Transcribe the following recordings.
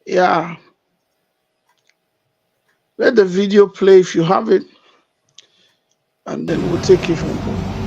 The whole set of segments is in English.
Yeah, let the video play if you have it, and then we'll take it from there.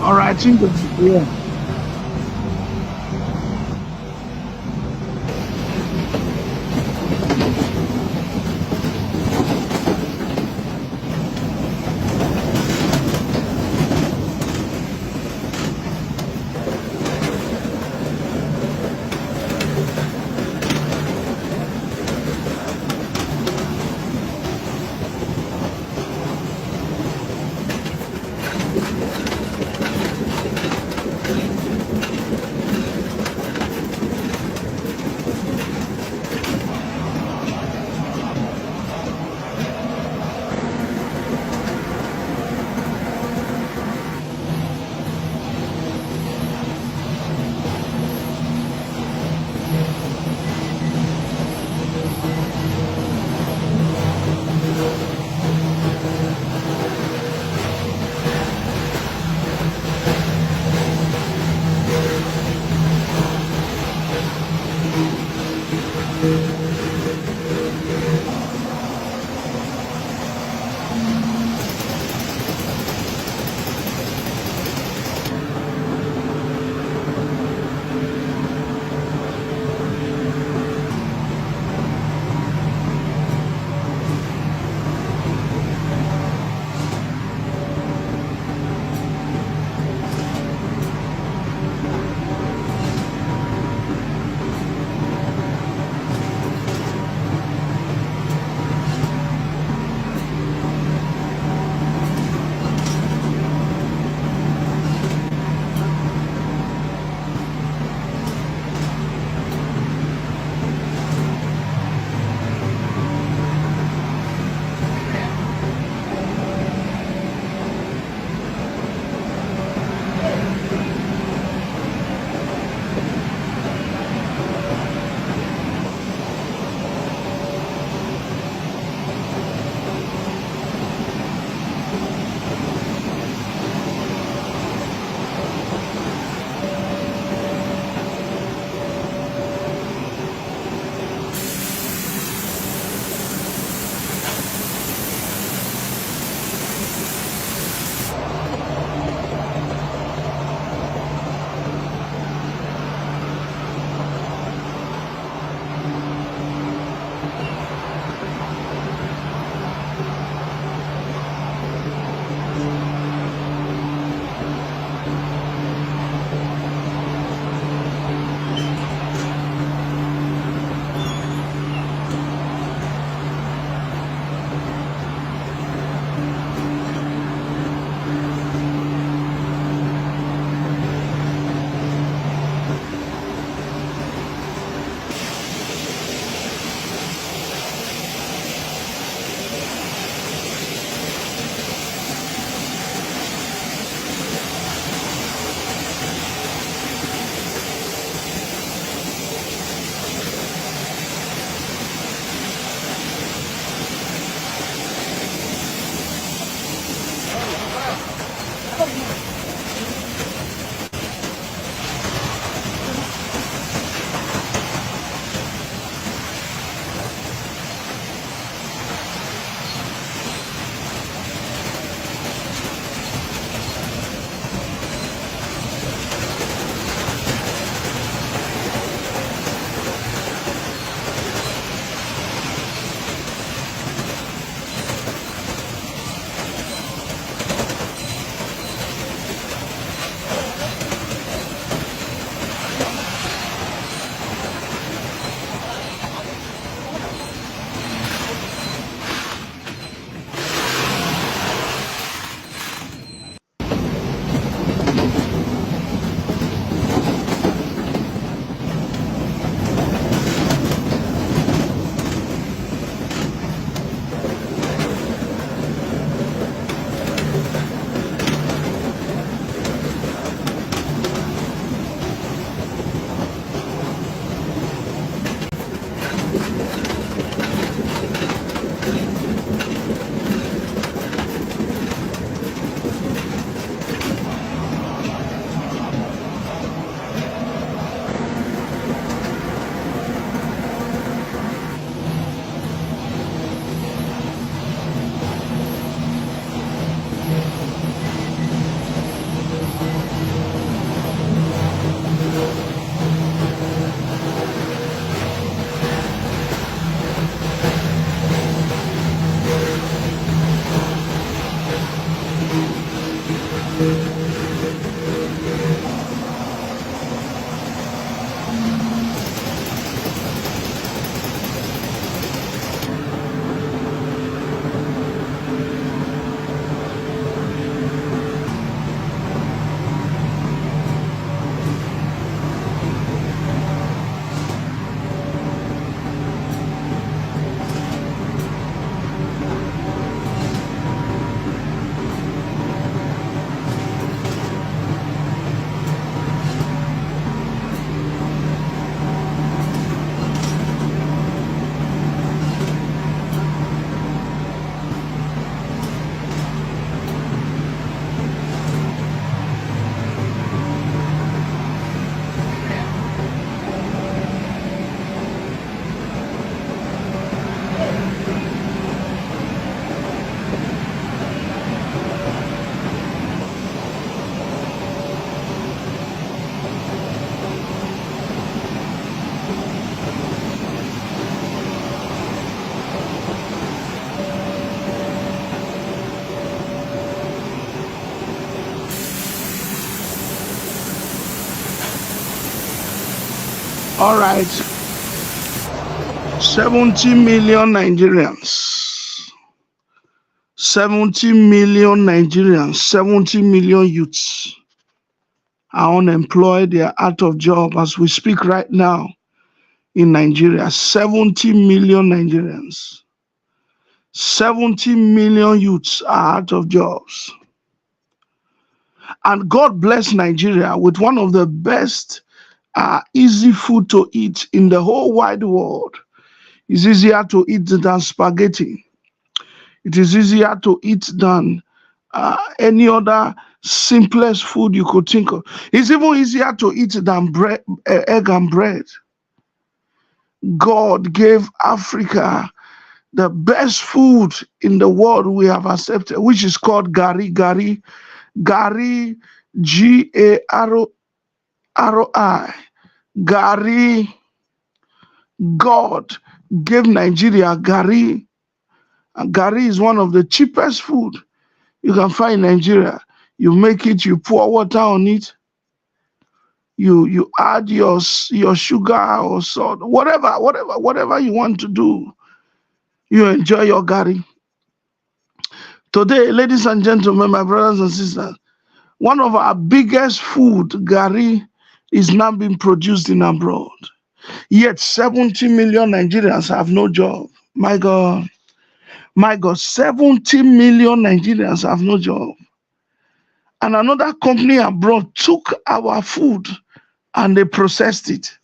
All right, I think yeah. All right. 70 million Nigerians. 70 million Nigerians. 70 million youths are unemployed. They are out of job as we speak right now in Nigeria. 70 million Nigerians. 70 million youths are out of jobs. And God bless Nigeria with one of the best easy food to eat in the whole wide world. It's easier to eat than spaghetti. It is easier to eat than any other simplest food you could think of. It's even easier to eat than bread, egg and bread. God gave Africa the best food in the world we have accepted, which is called Gari. Gari, G-A-R-O-I. Gari. God gave Nigeria Gari. And Gari is one of the cheapest food you can find in Nigeria. You make it, you pour water on it, you add your sugar or salt, whatever you want to do. You enjoy your Gari. Today, ladies and gentlemen, my brothers and sisters, one of our biggest food, Gari, is now being produced in abroad. Yet 70 million Nigerians have no job. My God, 70 million Nigerians have no job. And another company abroad took our food and they processed it.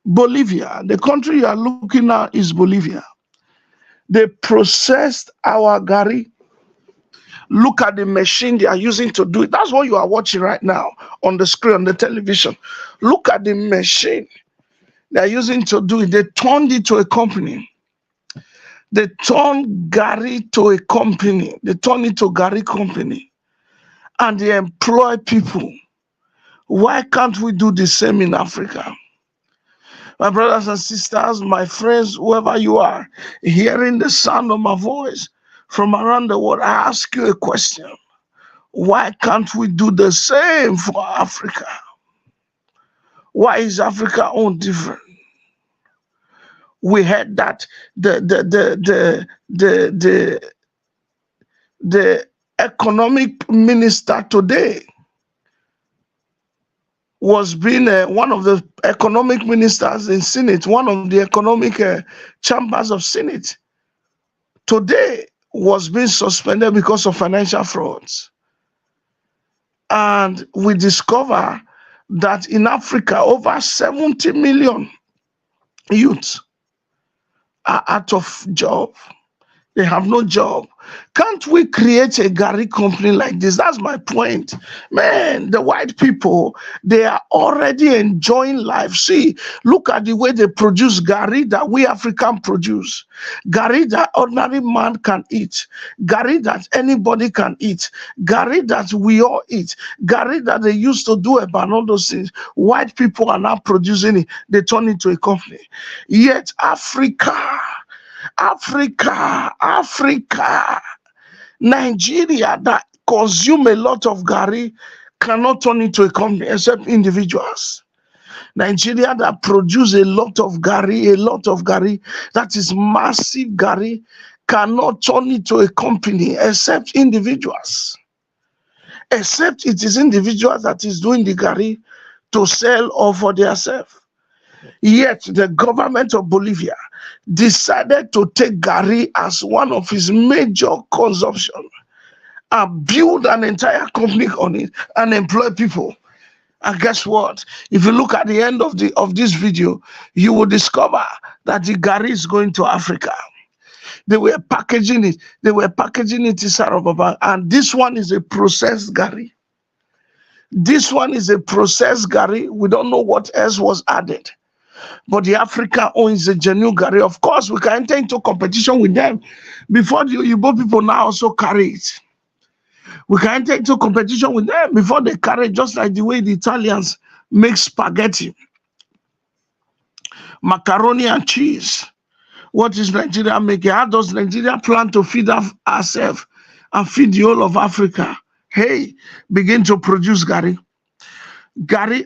Bolivia, the country you are looking at is Bolivia. They processed our Gari. Look at the machine they are using to do it. That's what you are watching right now on the screen, on the television. Look at the machine they are using to do it. They turned it to a company. They turned Gari to a company. They turned it to Gari company. And they employ people. Why can't we do the same in Africa? My brothers and sisters, my friends, whoever you are, hearing the sound of my voice from around the world, I ask you a question. Why can't we do the same for Africa? Why is Africa own different? We heard that the economic minister today was being one of the economic ministers in Senate, one of the economic chambers of Senate, today was being suspended because of financial frauds. And we discover that in Africa, over 70 million youths are out of job. They have no job. Can't we create a Gari company like this? That's my point. Man, the white people, they are already enjoying life. See, look at the way they produce Gari that we African produce. Gari that ordinary man can eat. Gari that anybody can eat. Gari that we all eat. Gari that they used to do about all those things. White people are now producing it. They turn it into a company. Yet Africa, Nigeria that consume a lot of Gari cannot turn into a company except individuals. Nigeria that produce a lot of Gari, that is massive Gari, cannot turn into a company except individuals. Except it is individuals that is doing the Gari to sell or for themselves. Yet the government of Bolivia decided to take Gari as one of his major consumption and build an entire company on it and employ people. And guess what? If you look at the end of this video, you will discover that the Gari is going to Africa. They were packaging it. They were packaging it in Sarababa. And this one is a processed Gari. This one is a processed Gari. We don't know what else was added. But the Africa owns a genuine Gari. Of course, we can enter into competition with them before the Igbo people now also carry it. We can enter into competition with them before they carry it, just like the way the Italians make spaghetti, macaroni and cheese. What is Nigeria making? How does Nigeria plan to feed ourselves and feed the whole of Africa? Hey, begin to produce Gari. Gary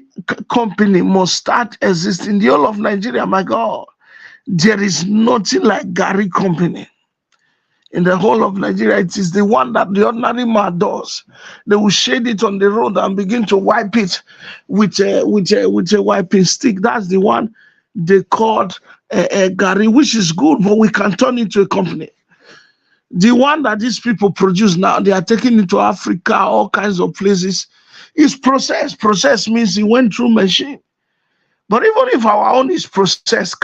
company must start existing. The whole of Nigeria, my God, there is nothing like Gary company. In the whole of Nigeria, it is the one that the ordinary man does. They will shade it on the road and begin to wipe it with a wiping stick. That's the one they called Gary, which is good, but we can turn it to a company. The one that these people produce now, they are taking it to Africa, all kinds of places. It's processed. Processed means it went through machine. But even if our own is processed,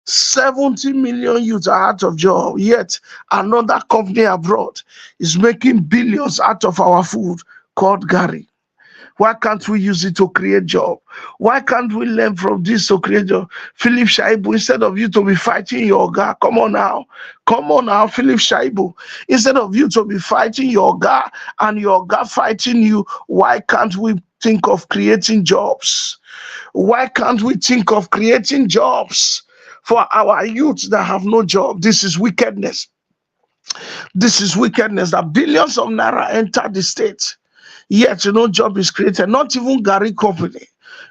70 million youths are out of job, yet another company abroad is making billions out of our food called Gary. Why can't we use it to create job? Why can't we learn from this to create job? Philip Shaibu, instead of you to be fighting your guy, come on now, Philip Shaibu. Instead of you to be fighting your guy and your guy fighting you, why can't we think of creating jobs? Why can't we think of creating jobs for our youth that have no job? This is wickedness. This is wickedness that billions of naira enter the state, yet no job is created, not even Gary company.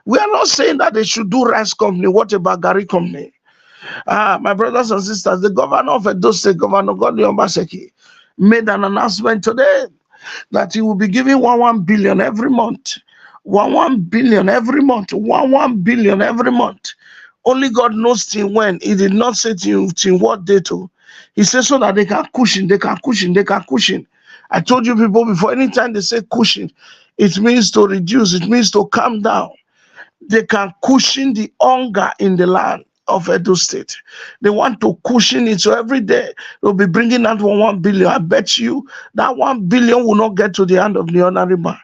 We are not saying that they should do rice company. What about Gary company? My brothers and sisters, the governor of Edo State, Governor Godwin Obaseki, made an announcement today that he will be giving 1 billion every month. 1 billion every month. 1 billion every month. Only God knows till when. He did not say till what day to. He said so that they can cushion, they can cushion, they can cushion. I told you people before, anytime they say cushion, it means to reduce, it means to calm down. They can cushion the hunger in the land of Edo State. They want to cushion it, so every day they'll be bringing out 1 billion. I bet you that 1 billion will not get to the hand of the ordinary man.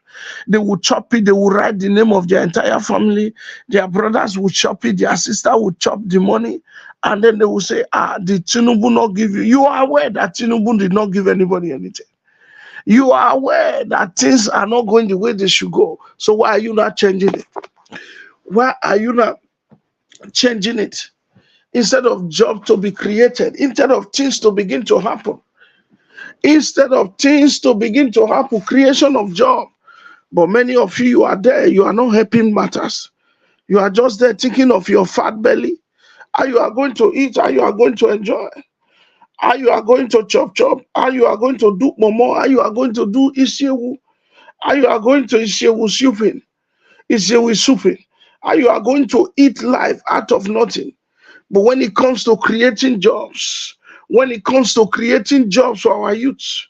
They will chop it, they will write the name of their entire family, their brothers will chop it, their sister will chop the money, and then they will say, did Tinubu not give you? You are aware that Tinubu did not give anybody anything. You are aware that things are not going the way they should go. So why are you not changing it? Why are you not changing it? Instead of job to be created, instead of things to begin to happen, creation of job. But many of you are there, you are not helping matters. You are just there thinking of your fat belly, how you are going to eat, how you are going to enjoy, how you are going to chop, how you are going to do momo, how you are going to do ishewu, how you are going to ishewu souping, how you are going to eat life out of nothing. But when it comes to creating jobs, for our youth,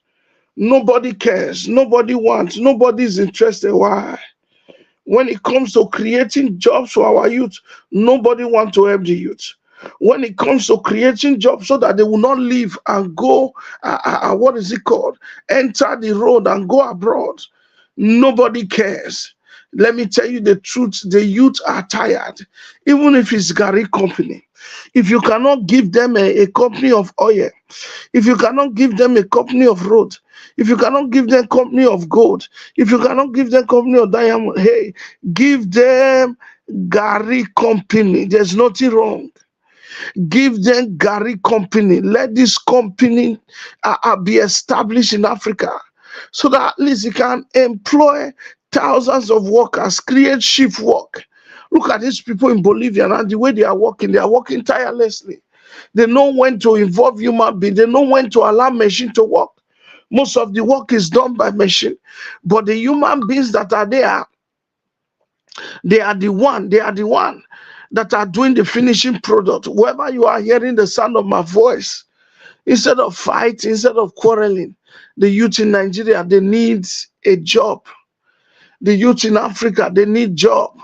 nobody cares, nobody wants, nobody is interested. Why? When it comes to creating jobs for our youth, nobody wants to help the youth. When it comes to creating jobs so that they will not leave and go, enter the road and go abroad, nobody cares. Let me tell you the truth, the youth are tired. Even if it's Gary company, if you cannot give them a company of oil, if you cannot give them a company of road, if you cannot give them company of gold, if you cannot give them company of diamond, hey, give them Gary company. There's nothing wrong. Give them Gary company. Let this company be established in Africa so that at least it can employ thousands of workers, create shift work. Look at these people in Bolivia and the way they are working tirelessly. They know when to involve human beings. They know when to allow machine to work. Most of the work is done by machine, but the human beings that are there, they are the one that are doing the finishing product. Wherever you are hearing the sound of my voice, instead of fighting, instead of quarreling, the youth in Nigeria, they need a job. The youth in Africa, they need job.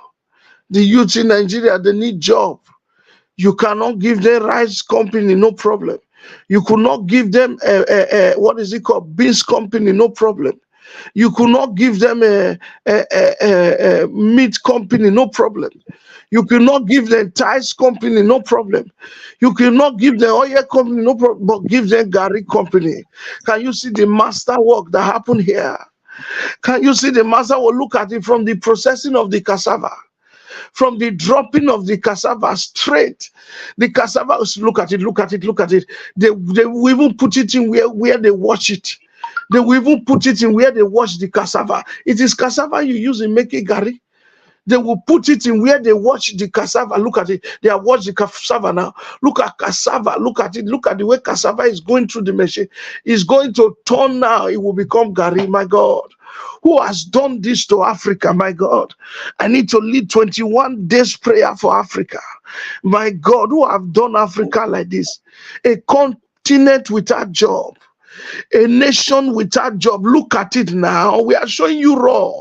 The youth in Nigeria, they need job. You cannot give them rice company, no problem. You could not give them beans company, no problem. You could not give them a meat company, no problem. You could not give them ties company, no problem. You could not give them oil company, no problem, but give them Gary company. Can you see the master work that happened here? Can you see the master will look at it from the processing of the cassava, from the dropping of the cassava straight. The cassava, look at it, look at it, look at it. They will even put it in where they wash it. They will even put it in where they wash the cassava. It is cassava you use in making gari. They will put it in where they wash the cassava. Look at it. They have washed the cassava now. Look at cassava. Look at it. Look at the way cassava is going through the machine. It's going to turn now. It will become gari. My God. Who has done this to Africa? My God. I need to lead 21 days prayer for Africa. My God. Who have done Africa like this? A continent without job. A nation without job. Look at it now. We are showing you raw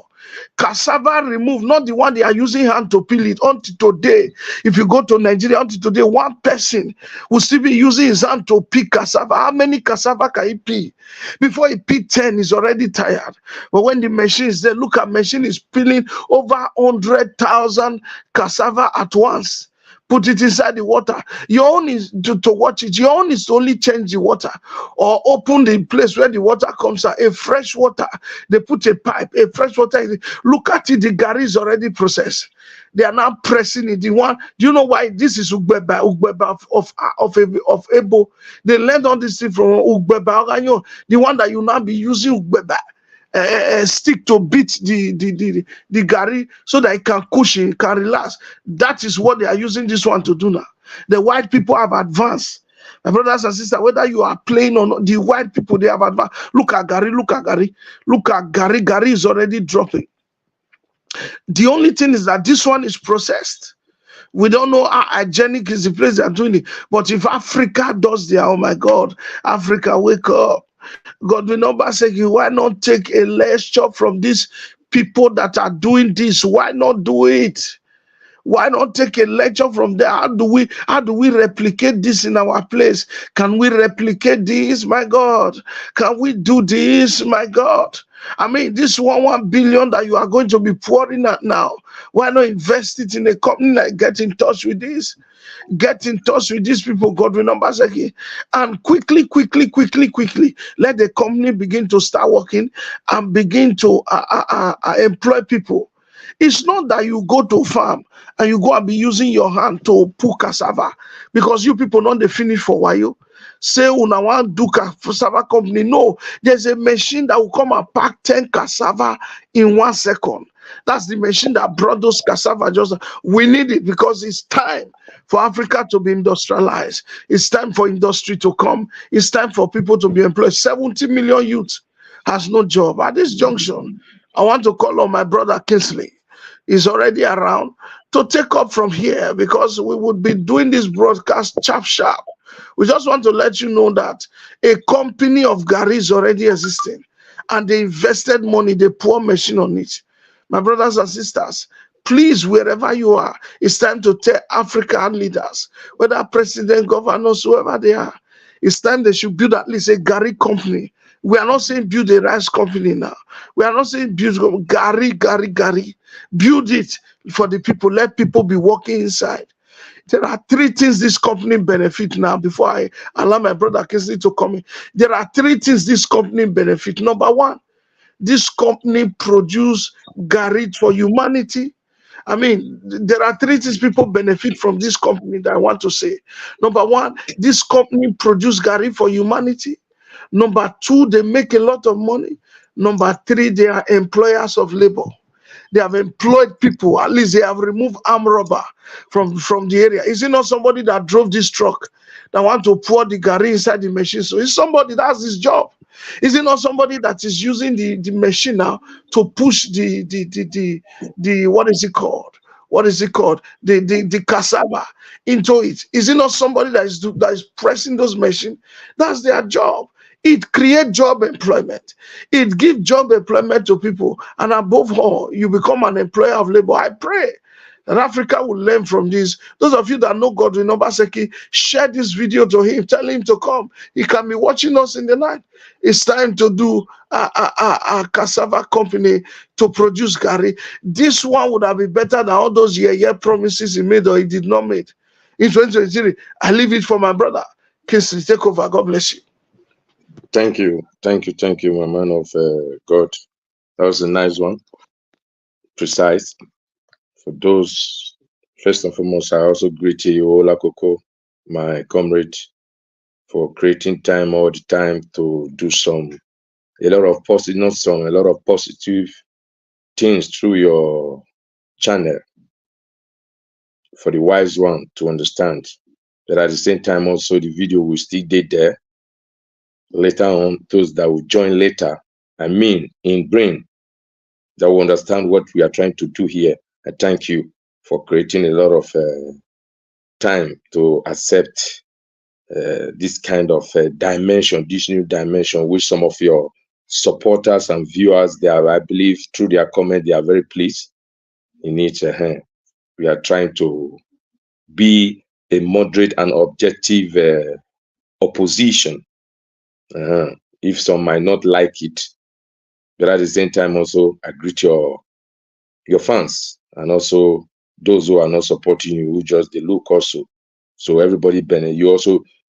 cassava removed, not the one they are using hand to peel it. Until today, if you go to Nigeria, until today, one person will still be using his hand to peel cassava. How many cassava can he peel? Before he peel 10, he's already tired. But when the machine is there, look at machine is peeling over 100,000 cassava at once. Put it inside the water. Your own is to watch it. Your own is to only change the water or open the place where the water comes out. A fresh water, they put a pipe. A fresh water. Look at it. The gari is already processed. They are now pressing it. The one. Do you know why this is Ugbeba of Ebo? They learned all this thing from Ugbeba. The one that you now be using Ugbeba. Stick to beat the gari so that it can cushion, can relax. That is what they are using this one to do now. The white people have advanced. My brothers and sisters, whether you are playing or not, the white people, they have advanced. Look at gari, look at gari, look at gari. Gari is already dropping. The only thing is that this one is processed. We don't know how hygienic is the place they are doing it. But if Africa does their, oh my God, Africa, wake up. Godwin Obaseki, why not take a lecture from these people that are doing this? Why not do it? Why not take a lecture from there? How do we replicate this in our place? Can we replicate this, my God? Can we do this, my God? I mean, this 1 billion that you are going to be pouring at now, why not invest it in a company like Get in Touch with this? Get in touch with these people, Godwin Obaseki, and quickly, let the company begin to start working and begin to employ people. It's not that you go to farm and you go and be using your hand to pull cassava because you people not the finish for why you say una want do cassava company. No, there's a machine that will come and pack 10 cassava in 1 second. That's the machine that brought those cassava. We need it because it's time for Africa to be industrialized. It's time for industry to come. It's time for people to be employed. 70 million youth has no job. At this junction, I want to call on my brother Kingsley. He's already around to take up from here because we would be doing this broadcast sharp. We just want to let you know that a company of gari is already existing and they invested money, they pour machine on it. My brothers and sisters, please, wherever you are, it's time to tell African leaders, whether president, governors, whoever they are, it's time they should build at least a gari company. We are not saying build a rice company now. We are not saying build gari. Build it for the people. Let people be working inside. There are 3 things this company benefit now. Before I allow my brother Kingsley to come in, there are 3 things this company benefit. Number 1, this company produce gari for humanity. I mean, there are 3 things people benefit from this company that I want to say. Number 1, this company produce gari for humanity. Number 2, they make a lot of money. Number 3, they are employers of labor. They have employed people. At least they have removed armed robber from the area. Is it not somebody that drove this truck that want to pour the gari inside the machine? So it's somebody that's his job. Is it not somebody that is using the machine now to push the what is it called? What is it called? The cassava into it. Is it not somebody that is pressing those machines? That's their job. It creates job employment. It gives job employment to people. And above all, you become an employer of labor. I pray that Africa will learn from this. Those of you that know Godwin Obaseki, share this video to him. Tell him to come. He can be watching us in the night. It's time to do a cassava company to produce gari. This one would have been better than all those year promises he made or he did not make. In 2023, I leave it for my brother. Kingsley, take over. God bless you. Thank you, my man of God. That was a nice one, precise. For those First and foremost, I also greet you, Ola Koko, my comrade, for creating time all the time to do a lot of positive things through your channel for the wise one to understand. But at the same time, also the video will still be there later on. Those that will join later, in brain, that will understand what we are trying to do here. I thank you for creating a lot of time to accept this kind of dimension, this new dimension, which some of your supporters and viewers, I believe, through their comment, they are very pleased in it. We are trying to be a moderate and objective opposition. If some might not like it, but at the same time, also, I greet your fans and also those who are not supporting you, who just they look also. So everybody benefit. You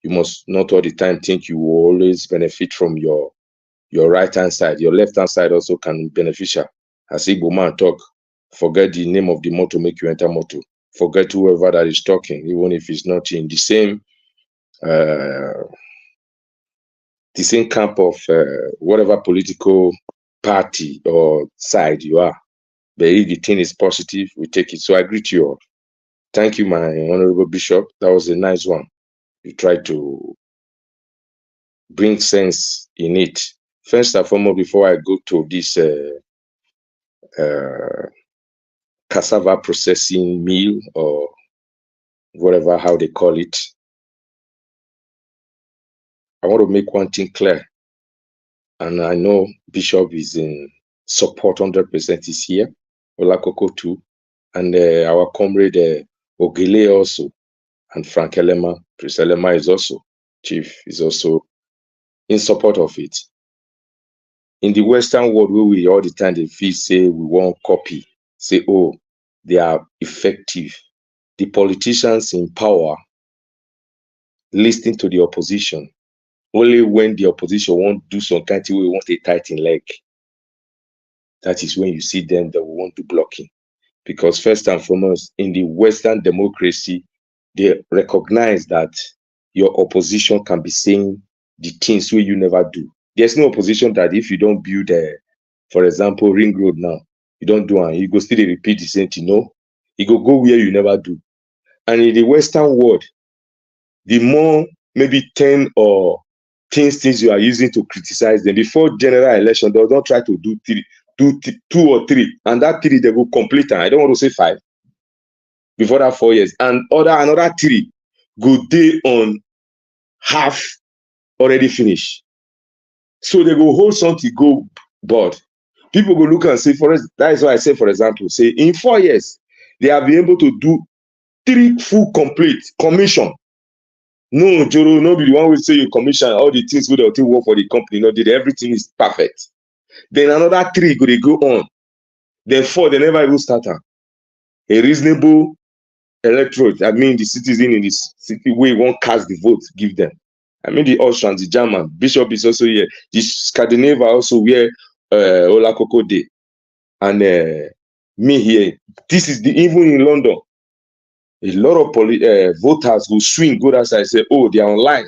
must not all the time think you will always benefit from your right hand side. Your left hand side also can be beneficial. As Igbo man talk, forget the name of the motto, make you enter motto. Forget whoever that is talking, even if it's not in the same camp of whatever political party or side you are. But if the thing is positive, we take it. So I greet you all. Thank you, my Honorable Bishop. That was a nice one. You tried to bring sense in it. First and foremost, before I go to this cassava processing mill or whatever, how they call it, I want to make one thing clear. And I know Bishop is in support 100%. Is here. Olakoko too. And our comrade Ogele also. And Frank Elema, Prince Elema is also, Chief is also in support of it. In the Western world, where we all the time they feel say we won't copy, say, oh, they are effective. The politicians in power listening to the opposition. Only when the opposition won't do some kind of way, want a tight in leg. That is when you see them that will want to blocking. Because first and foremost, in the Western democracy, they recognize that your opposition can be saying the things where you never do. There's no opposition that if you don't build, for example, Ring Road now, you don't do it, you go still repeat the same thing. No, you go where you never do. And in the Western world, the more maybe 10 or things you are using to criticize them before general election, they don't try to do 2 or 3, and that 3 they will complete. And I don't want to say 5 before that 4 years, and another 3 go day on half already finished. So they go hold something go board. People go look and say, that is why I say, for example, say in 4 years they have been able to do 3 full complete commission. No, Joro, no be the one will say you commission all the things where they work for the company. No, everything is perfect. Then another 3 go they go on. Then 4 they never even start a reasonable electorate. I mean the citizen in this city where won't cast the vote, give them. I mean the Austrians, the German, Bishop is also here. The Scandinavia also where Olakoko Day. And me here. This is even in London. A lot of voters will swing, go outside and say, oh, they are online.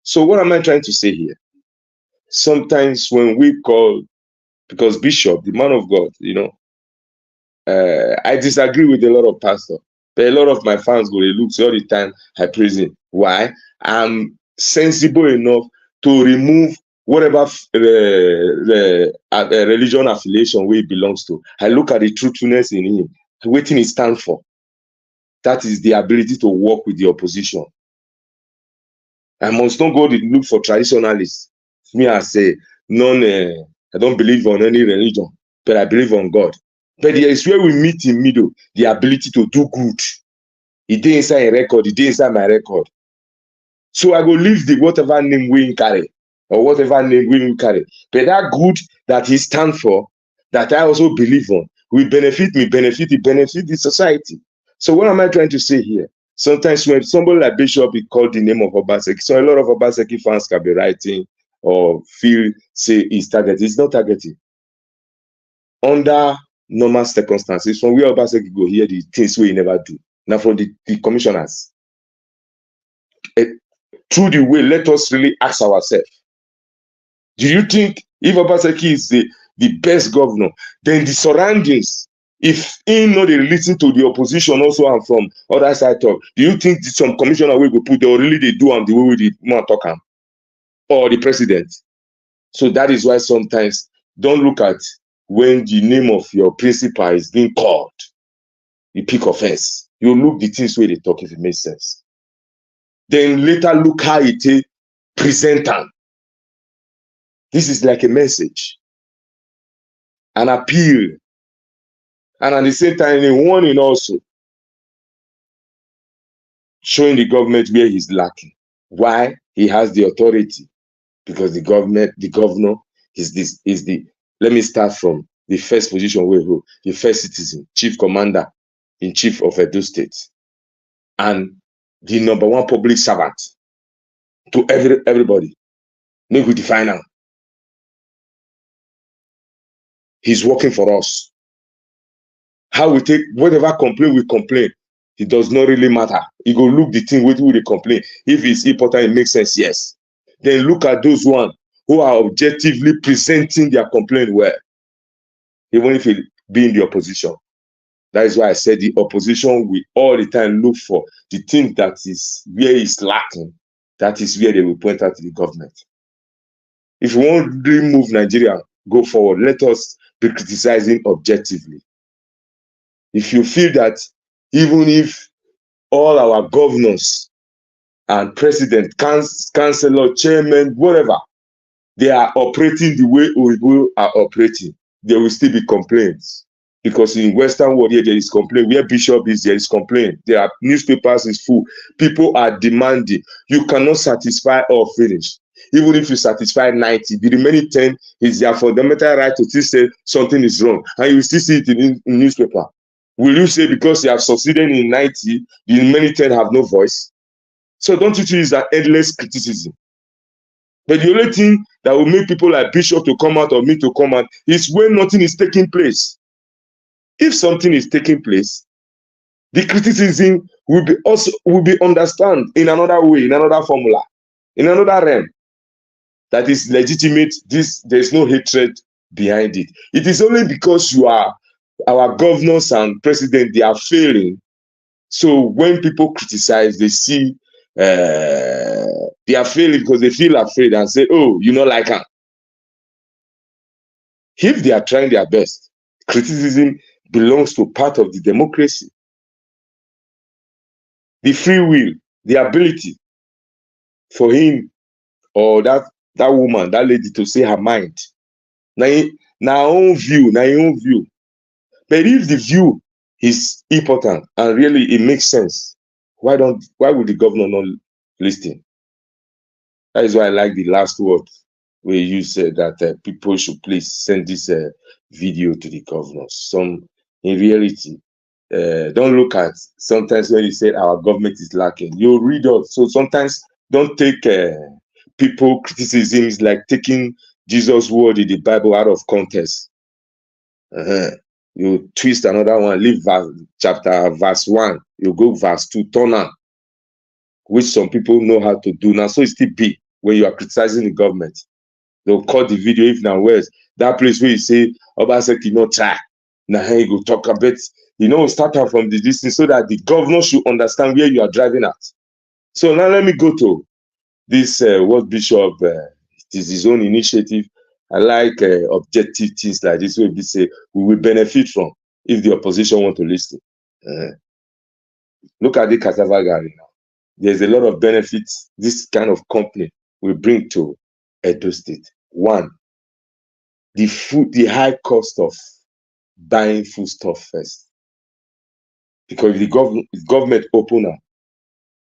So what am I trying to say here? Sometimes when we call, because Bishop, the man of God, I disagree with a lot of pastors. But a lot of my fans go, they look all the time, I praise him. Why? I'm sensible enough to remove whatever religion affiliation where he belongs to. I look at the truthfulness in him, what he stands for. That is the ability to work with the opposition. I must not go to look for traditionalists. Me, I say, I don't believe on any religion, but I believe on God. But there is where we meet in middle, the ability to do good. It is inside a record, it is inside my record. So I go leave the whatever name we carry, or whatever name we carry. But that good that he stands for, that I also believe on, will benefit me, benefit the society. So what am I trying to say here? Sometimes when somebody like Bishop is called the name of Obaseki, so a lot of Obaseki fans can be writing or say he's targeted. It's not targeting. Under normal circumstances. From where Obaseki go hear the things we never do. Now from the commissioners. Through the way, let us really ask ourselves, do you think if Obaseki is the best governor, then the surroundings, if he not they listen to the opposition also and from other side talk, do you think some commissioner will go put they really they do the way we did man talk am, or the president? So that is why sometimes don't look at when the name of your principal is being called, you pick offense. You look the things where they talk if it makes sense. Then later look how it present them. This is like a message, an appeal, and at the same time a warning also, showing the government where he's lacking. Why? He has the authority, because the governor is the, let me start from the first position where who, the first citizen, chief commander in chief of Edo State, and the number one public servant to everybody. No good define am. He's working for us. How we take whatever complaint we complain, it does not really matter. You go look the thing with who they complain. If it's important, it makes sense, yes. Then look at those ones who are objectively presenting their complaint well, even if it be in the opposition. That is why I said the opposition will all the time look for the thing that is where it's lacking. That is where they will point out to the government. If we want to really move Nigeria, go forward, let us be criticizing objectively. If you feel that even if all our governors and president, councillor, chairman, whatever, they are operating the way we are operating, there will still be complaints. Because in Western world here, there is complaint. Where Bishop is, there is complaint. There are newspapers is full. People are demanding. You cannot satisfy or finish. Even if you satisfy 90, the remaining 10 is their fundamental right to still say something is wrong. And you will still see it in newspaper. Will you say because you have succeeded in 90, the remaining 10 have no voice? So don't you think it's an endless criticism? But the only thing that will make people like Bishop to come out or me to come out is when nothing is taking place. If something is taking place, the criticism will be understood in another way, in another formula, in another realm that is legitimate. There's no hatred behind it. It is only because you are our governors and president, they are failing. So when people criticize, they see they are failing because they feel afraid and say, "Oh, you know, like them." If they are trying their best, criticism belongs to part of the democracy. The free will, the ability for him or that woman, that lady to say her mind. Now her own view. But if the view is important and really it makes sense, why would the governor not listen? That is why I like the last word where you said that people should please send this video to the governors. In reality, don't look at sometimes when you say our government is lacking, you read up. So sometimes don't take people criticisms like taking Jesus' word in the Bible out of context. You twist another one, leave verse 1, you go verse 2, turn on, which some people know how to do now. So it still be when you are criticizing the government. They'll cut the video if now where's that place where you say Obaseki no try. Now you go talk a bit, start out from the distance so that the governor should understand where you are driving at. So now let me go to this what Bishop it is his own initiative. I like objective things like this where we say we will benefit from if the opposition want to listen. Look at the cassava garden now. There's a lot of benefits this kind of company will bring to Edo State. One, the high cost of buying foodstuff first. Because if the government open up,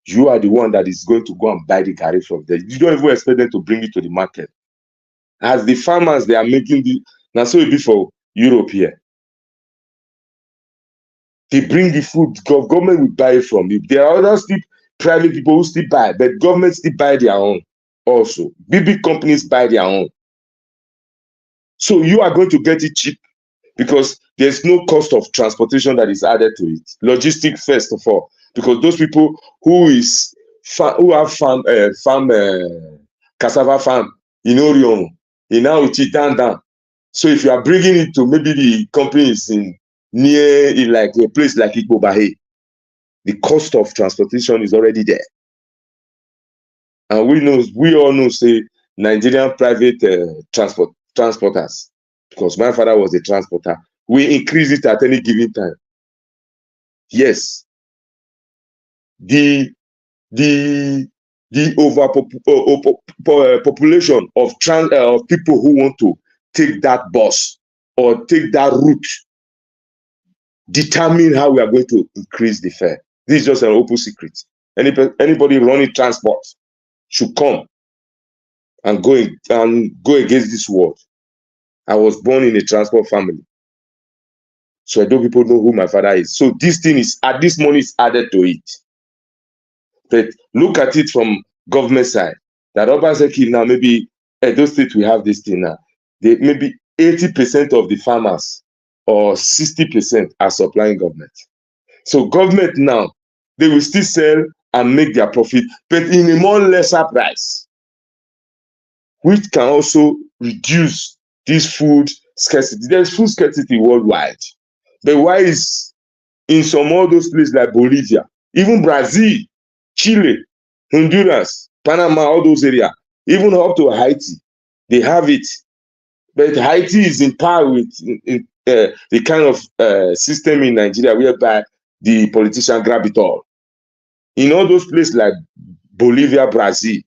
you are the one that is going to go and buy the garri from there. You don't even expect them to bring it to the market. As the farmers, they are making now so it be for Europe here. They bring the food, government will buy it from you. There are other private people who still buy, but government still buy their own also. Big companies buy their own. So you are going to get it cheap because there's no cost of transportation that is added to it. Logistics first of all, because those people who have cassava farm in Orion, in Auchi, down. So if you are bringing it to maybe the companies in like a place like Igbobahe, the cost of transportation is already there. And we all know, say, Nigerian private transporters, because my father was a transporter, we increase it at any given time. Yes, the population of people who want to take that bus or take that route determine how we are going to increase the fare. This is just an open secret. Anybody running transport should come and go against this world. I was born in a transport family, so I know people know who my father is. So this thing is this money is added to it. But look at it from government side. That Obaseki now, maybe Edo State we have this thing now. Maybe 80% of the farmers or 60% are supplying government. So government now, they will still sell and make their profit, but in a more lesser price, which can also reduce this food scarcity. There's food scarcity worldwide. But why is in some of those places like Bolivia, even Brazil, Chile, Honduras, Panama, all those areas, even up to Haiti, they have it. But Haiti is in par with the kind of system in Nigeria whereby the politician grab it all. In all those places like Bolivia, Brazil,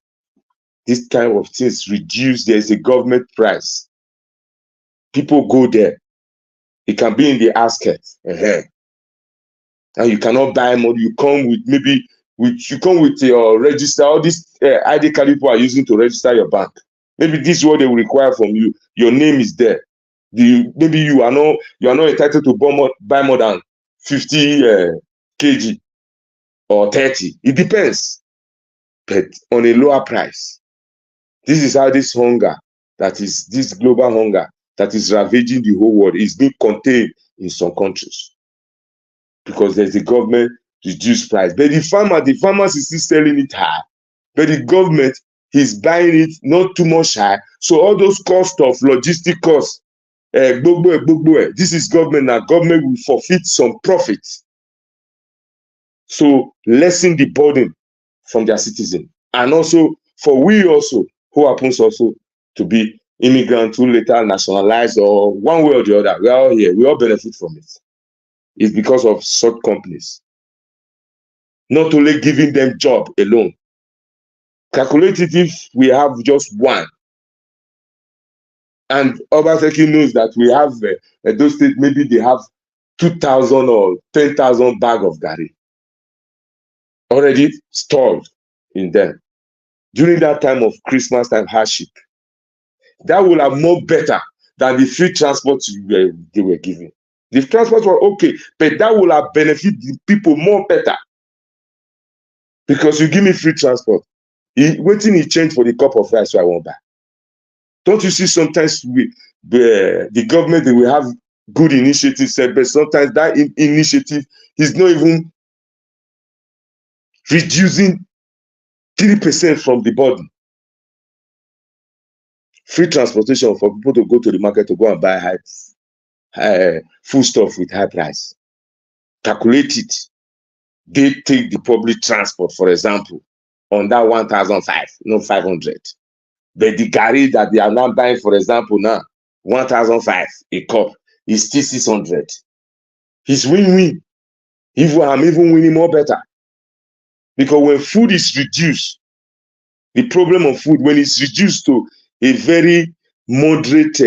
this kind of things reduce. There's a government price. People go there. It can be in the asket. And you cannot buy more. You come with your register. All these ID card people are using to register your bank. Maybe this is what they will require from you. Your name is there. Maybe you are not entitled to buy more than 50 kg or 30. It depends, but on a lower price. This is how this hunger, this global hunger that is ravaging the whole world, is being contained in some countries because there's the government reduced price. But the farmers is still selling it high, but the government is buying it not too much high. So all those costs of logistic costs, this is government now. Government will forfeit some profits, so lessen the burden from their citizens, and also for we also who happens also to be immigrants who later nationalized or one way or the other. We are all here. We all benefit from it. It's because of such companies. Not only giving them job alone. Calculate it if we have just one. And Obaseki knows that we have those states, maybe they have 2,000 or 10,000 bag of gari already stored in them. During that time of Christmas time hardship, that will have more better than the free transport they were giving. The transport were okay, but that will have benefited the people more better. Because you give me free transport. Waiting he change for the cup of rice so I won't buy. Don't you see sometimes the government, they will have good initiatives, but sometimes that initiative is not even reducing 3% from the burden. Free transportation for people to go to the market to go and buy high food stuff with high price. Calculate it. They take the public transport, for example, on that 1,500, not 500. But the gari that they are now buying, for example, now 1,500 a cup is still 600. It's win-win. I'm even winning more better. Because when food is reduced, the problem of food, when it's reduced to a very moderate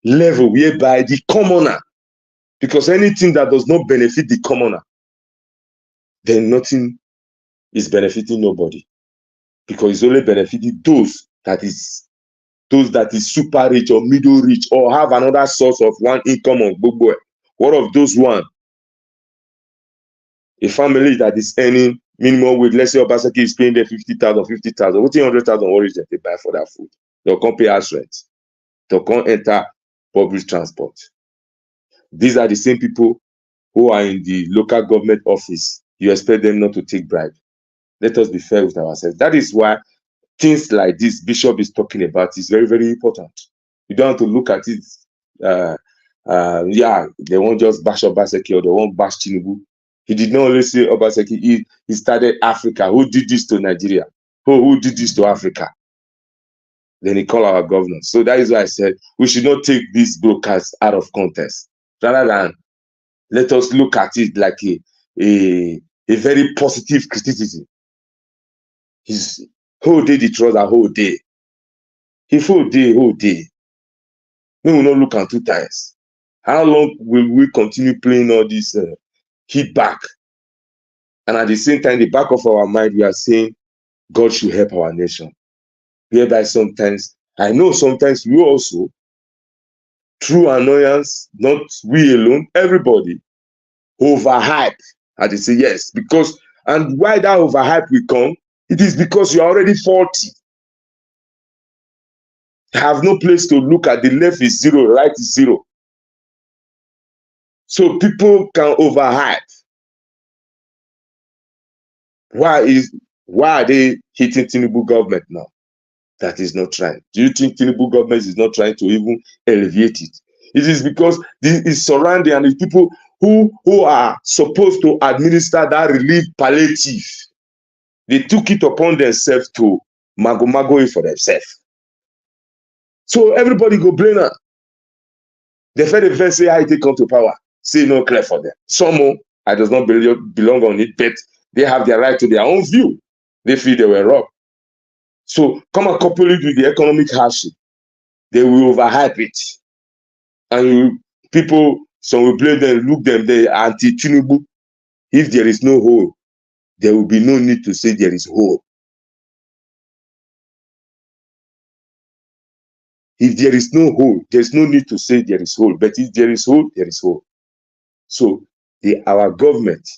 level, whereby the commoner, because anything that does not benefit the commoner, then nothing is benefiting nobody. Because it's only benefiting those that is super rich or middle rich or have another source of one income on Gbogbo. What of those one? A family that is earning minimum wage, let's say Obaseki is paying them 50,000, what 100,000 worries that they buy for that food? They'll come pay house rent. They'll come enter public transport. These are the same people who are in the local government office. You expect them not to take bribe. Let us be fair with ourselves. That is why things like this Bishop is talking about is very, very important. You don't have to look at it. Yeah, they won't just bash Obaseki or they won't bash Tinubu. He did not only say Obaseki. He started Africa. Who did this to Nigeria? Who did this to Africa? Then he called our governor. So that is why I said we should not take these broadcasts out of context. Rather than let us look at it like a very positive criticism. His whole day the trouser, whole day. If whole day. We will not look at 2 times. How long will we continue playing all this hit back? And at the same time, the back of our mind, we are saying God should help our nation. Whereby sometimes, I know sometimes we also, through annoyance, not we alone, everybody, overhype. And they say yes, because, and why that overhype will come, it is because you are already faulty. Have no place to look at. The left is 0, right is 0. So people can overhype. Why are they hitting Tinubu government now? That is not trying. Do you think Tinubu government is not trying to even alleviate it? It is because this is surrounding and the people who are supposed to administer that relief palliative, they took it upon themselves to mago it for themselves. So everybody go blame her. The first say how they come to power, say no clear for them. Some I does not belong on it, but they have their right to their own view. They feel they were robbed. So come and couple it with the economic hardship. They will overhype it. And people, some will blame them, look them, they are anti-Tinubu. If there is no hole, there will be no need to say there is hole. If there is no hole, there's no need to say there is hole. But if there is hole, there is hole. So our government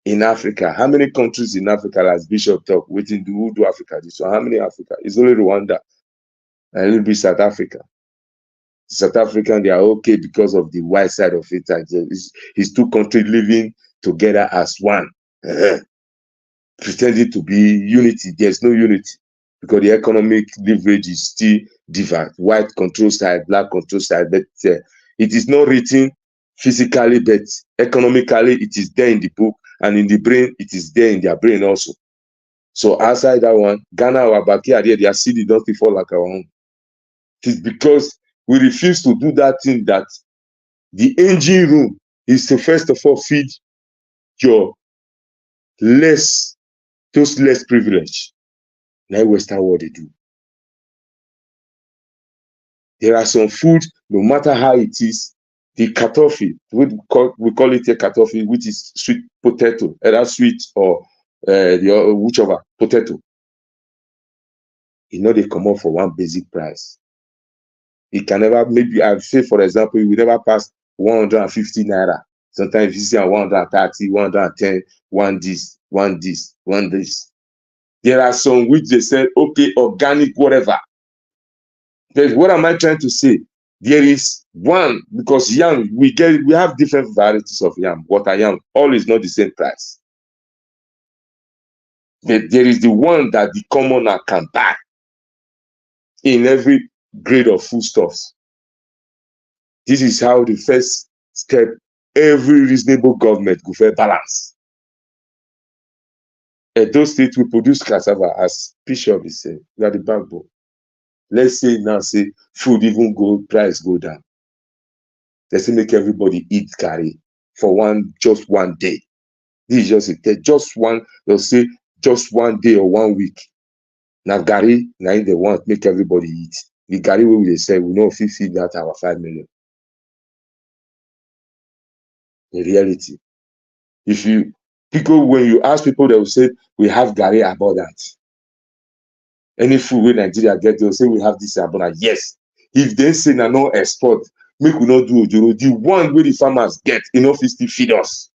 in Africa, how many countries in Africa, as Bishop talk, waiting to do Africa? So how many Africa? It's only Rwanda and a little bit South Africa. South African, they are okay because of the white side of it. It's 2 countries living together as one. Pretending to be unity. There's no unity because the economic leverage is still divided. White control side, black control side. But it is not written physically, but economically, it is there in the book. And in the brain, it is there in their brain also. So outside that one, Ghana, our backyard, their city don't fall like our own. It is because we refuse to do that thing that the engine room is to first of all feed your those less privileged. Now Western world they do. There are some food, no matter how it is, the katofi, we call it a katofi, which is sweet potato, either sweet or whichever potato. They come up for one basic price. It can never, maybe I say for example, we never pass 150 naira. Sometimes you see 130, 110, one this. There are some which they said, okay, organic, whatever. But what am I trying to say? There is one, because yam, we have different varieties of yam. Water yam, all is not the same price. But there is the one that the commoner can buy in every grade of foodstuffs. This is how the first step, every reasonable government go for balance. Edo State will produce cassava, as Bishop is saying, we are the backbone. Let's say now, food even price go down. Let's say make everybody eat curry for just one day. This is just one, they'll say just one day or 1 week. Now Gary, now they want make everybody eat. The Gary will they say we know if we feed that our 5 million. In reality, when you ask people, they will say we have Gary abundant. Any food in Nigeria get, they'll say we have this abundant. Yes. If they say no export, make we not do ojoro. The one where the farmers get enough is to feed us.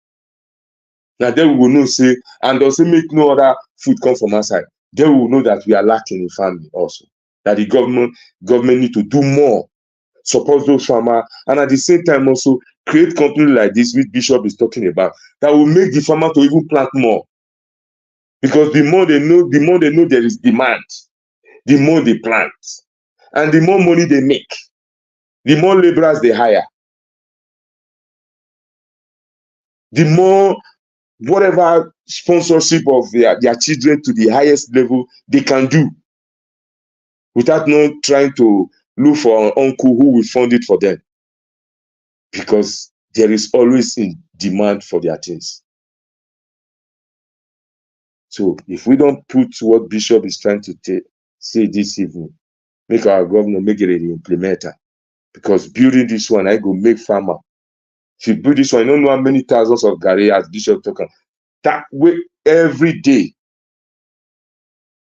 Now then we will know say, and they'll say make no other food come from outside. Then we will know that we are lacking in farming also. That the government need to do more, support those farmers, and at the same time also create company like this, which Bishop is talking about, that will make the farmer to even plant more. Because the more they know there is demand, the more they plant. And the more money they make, the more laborers they hire, the more whatever sponsorship of their children to the highest level they can do, without not trying to look for an uncle who will fund it for them. Because there is always in demand for their things. So if we don't put what Bishop is trying to say this evening, make our governor make it an implementer. Because building this one, I go make farmer. If you build this one, you don't know how many thousands of Gary as Bishop talking. That way every day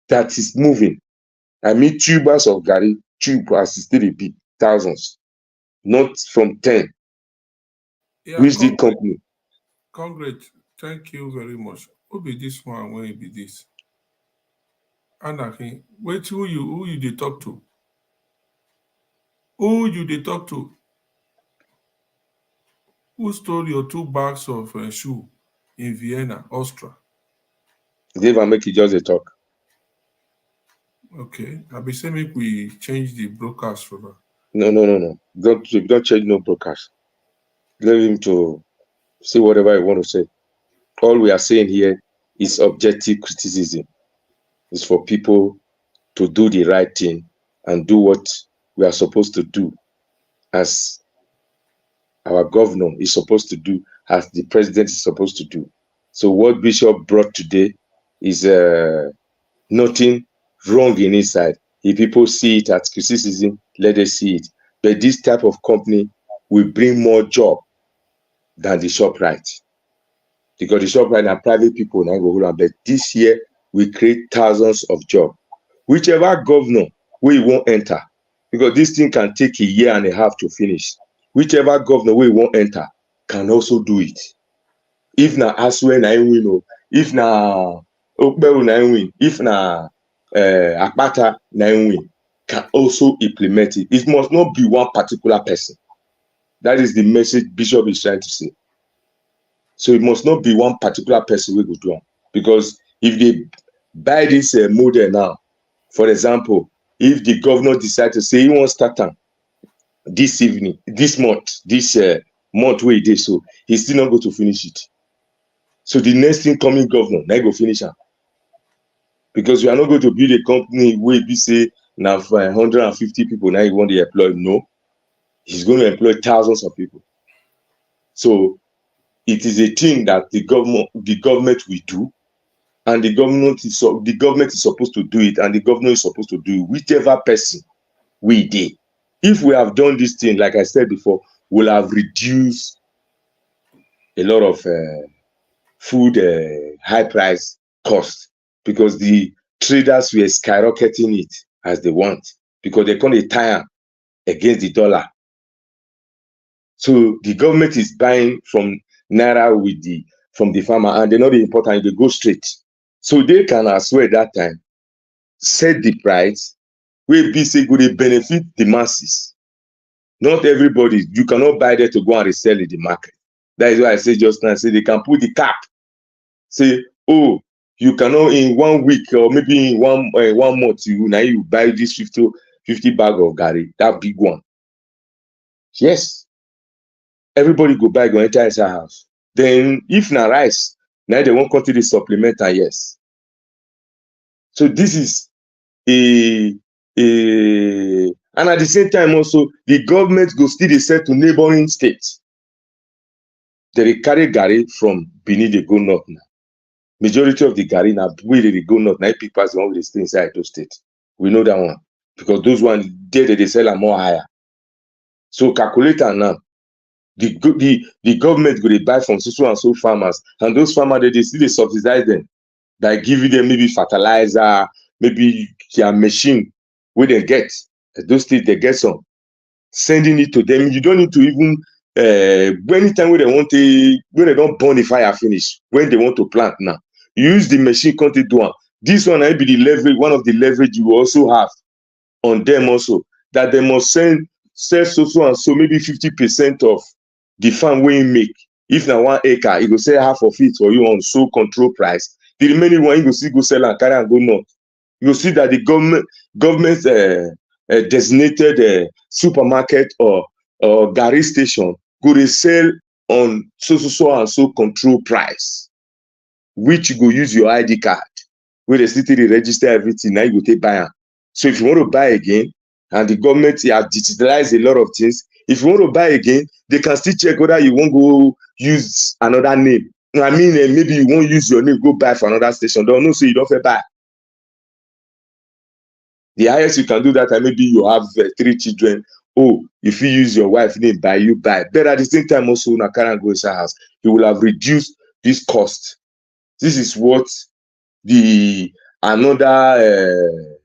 that is moving. I mean tubers of Gary, tube as still a bit, thousands, not from 10. Yeah, Which the company? Congrats. Thank you very much. Who be this one? Where be this? Anakin, wait, who you they talk to? Who you they talk to? Who stole your 2 bags of shoe in Vienna, Austria? Dave and make it just a talk. Okay, I be saying make we change the broadcast for that. No. Don't change no broadcast. Leave him to say whatever he want to say. All we are saying here is objective criticism. It's for people to do the right thing and do what we are supposed to do, as our governor is supposed to do, as the president is supposed to do. So what Bishop brought today is nothing wrong in his side. If people see it as criticism, let us see it. But this type of company will bring more job than the ShopRite. Because the ShopRite are private people now go hold on. But this year we create thousands of jobs. Whichever governor we won't enter, because this thing can take 1.5 years to finish. Whichever governor we won't enter can also do it. If na Aswe na win, if na Okberu na win, if na Akpata na win, can also implement it. It must not be one particular person. That is the message Bishop is trying to say. So it must not be one particular person we go do it. Because if they buy this model now, for example, if the governor decides to say he wants to start this evening, this month where he did, so he's still not going to finish it. So the next incoming governor, now go finish it. Because you are not going to build a company where we say now 150 people now you want to employ. No, he's going to employ thousands of people. So it is a thing that the government will do, and the government is supposed to do it, and the governor is supposed to do it, whichever person we did. If we have done this thing, like I said before, we'll have reduced a lot of food high price cost, because the traders were skyrocketing it as they want, because they can't tire against the dollar. So the government is buying from Naira from the farmer, and they're not important, they go straight. So they can as well that time set the price where be say go they benefit the masses. Not everybody, you cannot buy there to go and resell in the market. That is why I say just now, say they can put the cap. Say, oh, you cannot in 1 week or maybe in one month, you buy this 50 bag of Gary, that big one. Yes. Everybody go buy, go enter inside house. Then if na rice, now they won't continue the supplement, and yes. So this is and at the same time also, the government go still dey sell to neighboring states. They carry Gary from Benin, they go north now. Majority of the Gary now, where they go north, now people pass the one with the stay inside those states. We know that one. Because those ones, there they sell are more higher. So calculator now, the government go dey buy from so and so farmers, and those farmers they still dey subsidize them by giving them maybe fertilizer, maybe their machine where they get. Those states they get some, sending it to them. You don't need to even anytime when they want to, when they don't burn the fire finish, when they want to plant now, you use the machine can't do one. This one might be the leverage, one of the leverage you also have on them also, that they must sell so and so maybe 50% of the farm wey him make. If na 1 acre, he go sell half of it for you on sole control price. The remaining one, he go still go sell and carry and go north. You go see that the government designated supermarket or garri station go dey sell on so and so control price, which you go use your ID card wey dey still take dey register everything, na you go take buy am. So if you want to buy again, and the government has digitalized a lot of things, if you want to buy again, they can still check whether you wan go use another name. I mean, maybe you wan use your name go buy for another station, they know say you don fit buy. The highest you can do that time, maybe you have 3 children. Oh, if you use your wife name buy, you buy. But at the same time also, na carry and go inside house, you will have reduced this cost. This is what the another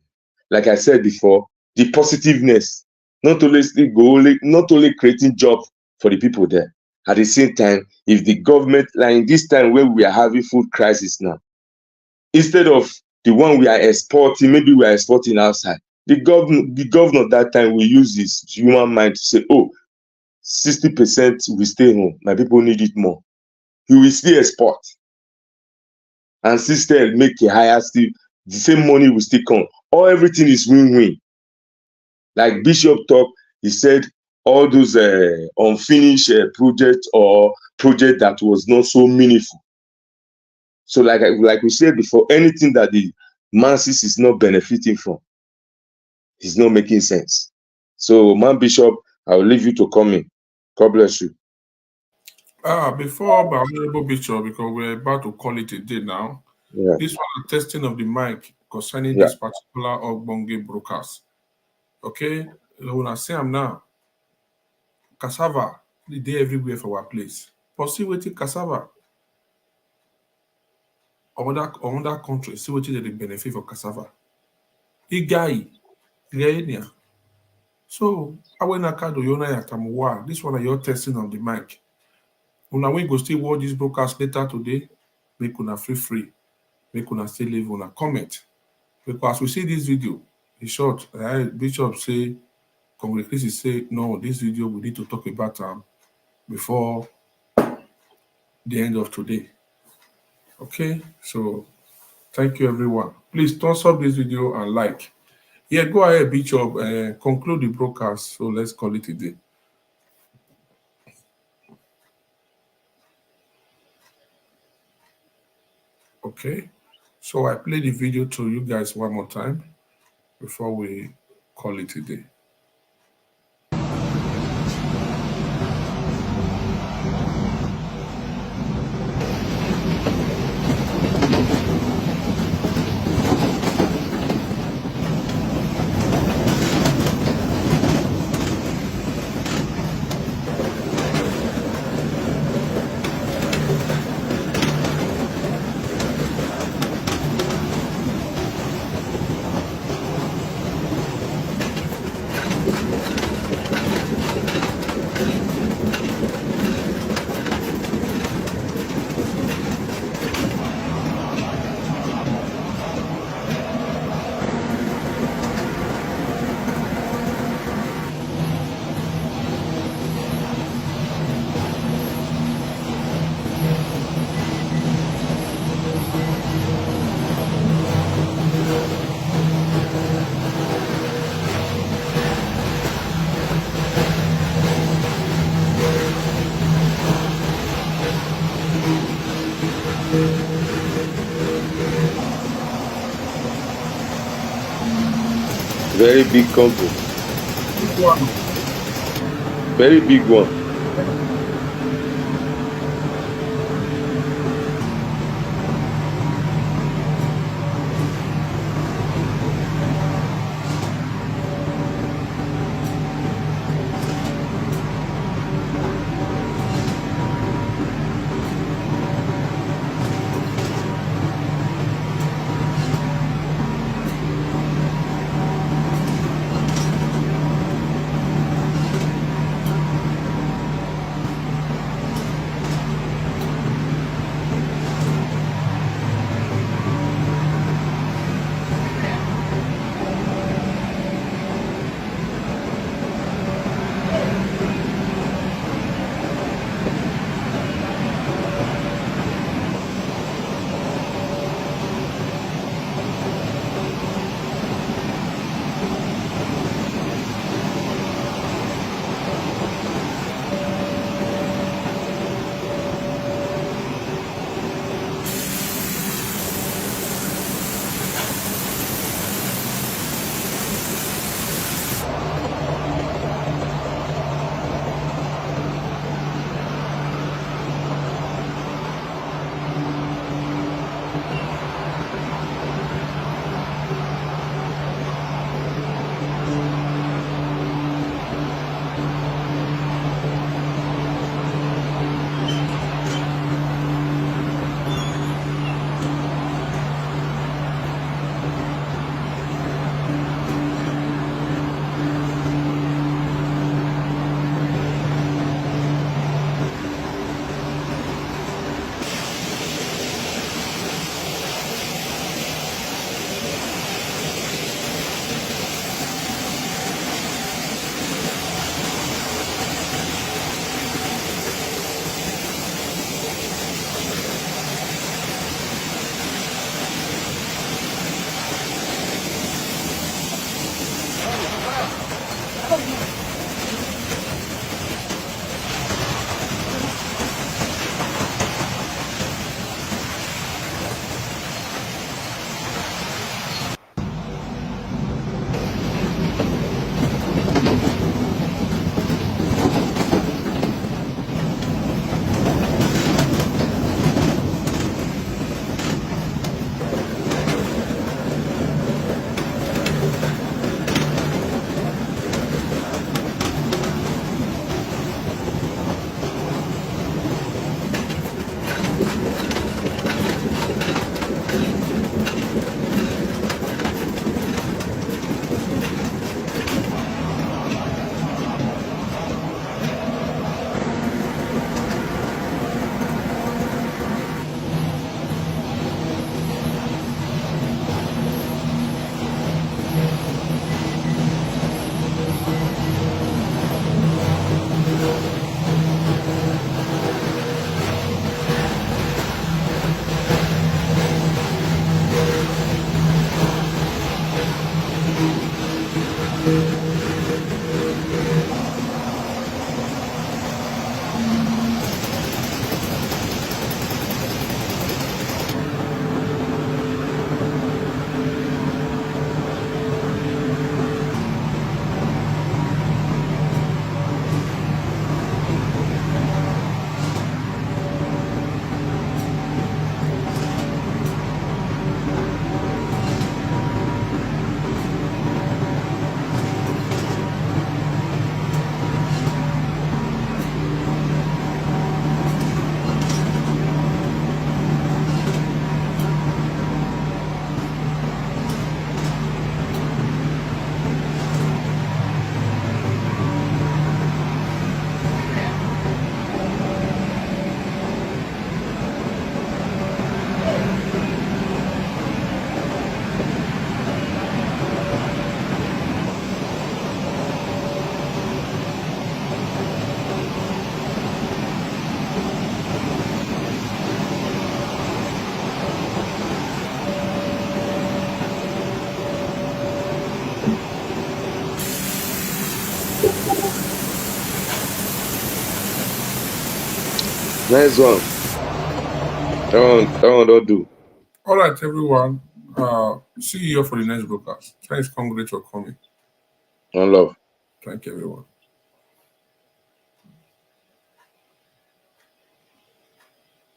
like I said before, the positiveness, not only creating job for the people there. At the same time, if the government, like in this time where we are having food crisis now, instead of the one we are exporting, maybe we are exporting outside, the governor that time will use his human mind to say, oh, 60% will stay home, my people need it more. He will still export and still make a higher, still the same money will still come. All everything is win-win. Like Bishop talk, he said all those unfinished projects or project that was not so meaningful. So like we said before, anything that the masses is not benefiting from is not making sense. So man Bishop, I will leave you to come in. God bless you. Before my honorable Bishop, because we're about to call it a day now, this one testing of the mic concerning this particular Ogbonge broadcast. Okay, when I say I'm now, cassava, the day everywhere for our place. But see what cassava. Other countries, see what they benefit for cassava. Igai, Gainia. So, I went to Kado Yona Yatamuwa. This one are your testing of the mic. Una we go still watch this broadcast later today. Make una free. Make una still leave una comment. Because we see this video, in short, Bishop say, congregation say, no, this video we need to talk about before the end of today. Okay, so thank you everyone. Please thumbs up this video and like. Yeah, go ahead, Bishop, conclude the broadcast. So let's call it a day. Okay, so I play the video to you guys one more time before we call it a day. Very big company. Big one. Very big one. Nice one. That one don't do. All right, everyone. See you for the next broadcast. Thanks, Congrats for coming. One love. Thank you, everyone.